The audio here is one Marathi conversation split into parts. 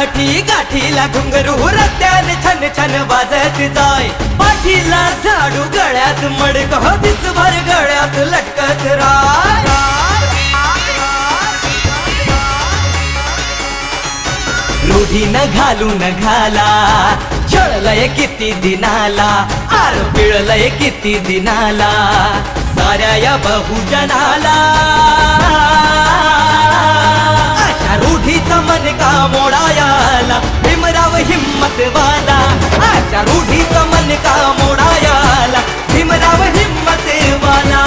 काठी गाठीला घुंगरू रत्याने छन छन वाजत जाय पाठीला झाडू गळ्यात मडक दिसभर गळ्यात लटकत राय रूढीनं घालून घाला छळलंय किती दिनाला आर पिळलंय किती दिनाला साऱ्या या बहुजनाला अशा रूढीचा मन का मोडायाला भीमराव हिम्मतवाला अशा रूढीचा मन का मोडायाला भीमराव हिम्मतवाला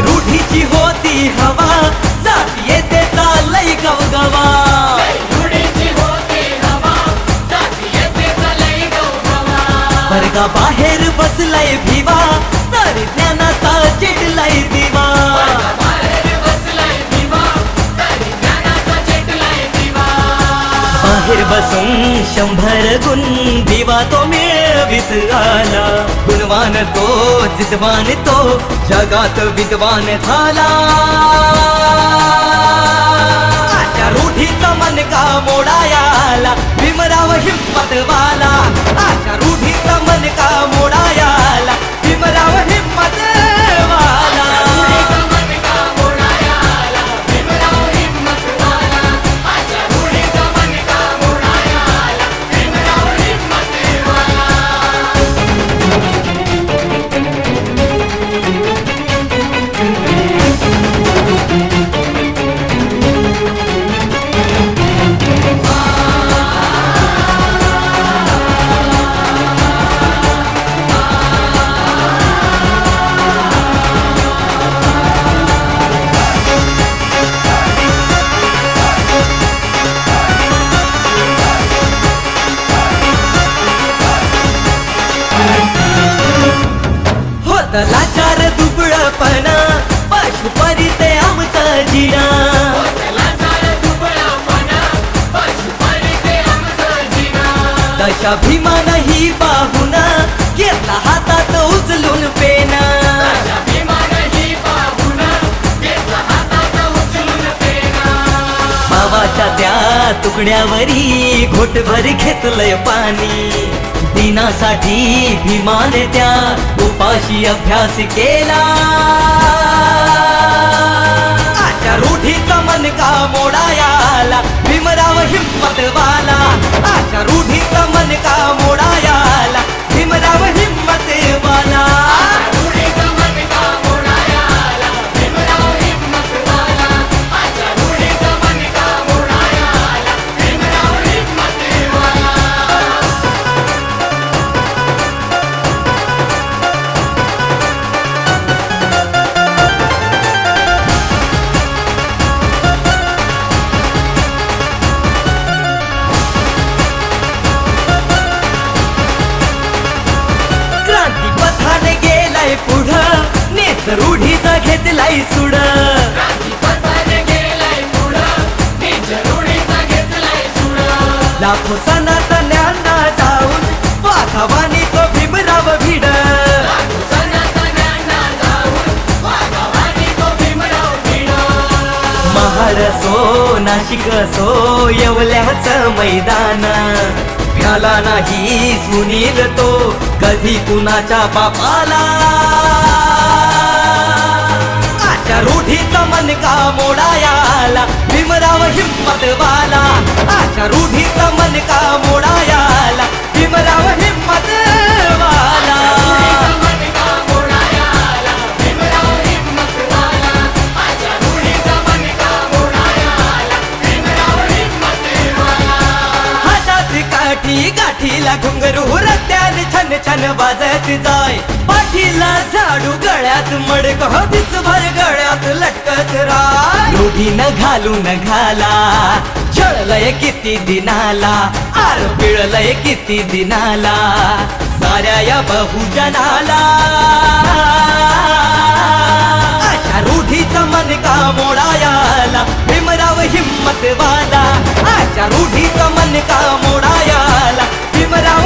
रूढीची होती हवा जात येते चालय गवगवा वर्गा बाहेर बसलाय भिवा तर ज्ञानाचा चिडलाय दिवा बाहेर बसून 100 गुण दिवा तो मिळवित आला गुणवान तो जिद्वान तो जगात विद्वान झाला अशा रूढीचा मन का मोडायाला भीमराव हिम्मतवाला अशा रूढीचा मन का मोडायाला भीमराव हिम्मतवाला लाचार दुबळपणा पशुपरी ते आमचा जिडा दशा भीमान ही बाहुना घेतला हातात उचलून पेना भावाच्या त्या तुकड्यावरी घोटभर घेतलंय पाणी दिनासाठी भीमाने त्या उपाशी अभ्यास केला अशा रूढीचा मन का मोडायाला भीमराव हिम्मतवाला अशा रूढीचा मन का मोडायाला भीमराव हिम्मतवाला पुढं नेच रूढीचा घेतलाय सुड लाखो सनातन्यांना जाऊन वाघावानी तो भीमराव भिड महाड असो नाशिक असो येवल्याच मैदान भ्याला नाही सुनील तो कधी कुणाच्या बापाला अशा रूढीचा मन का मोडायाला भीमराव हिम्मतवाला अशा रूढीचा मन का मोडायाला भीमराव हिम्मतवाला काठी गाठीला घुंगरू रत्याने छन छन वाजत वाजत जाय पाठीला झाडू गळ्यात मडकं दिसभर गळ्यात लटकत राय रूढीनं घालून घाला छळलंय किती दिनाला आर पिळलंय किती दिनाला साऱ्या या बहुजनाला अशा रूढीचा मनका मोडायाला भीमराव हिम्मतवाला अशा रूढीचा मनका मोडायाला भीमराव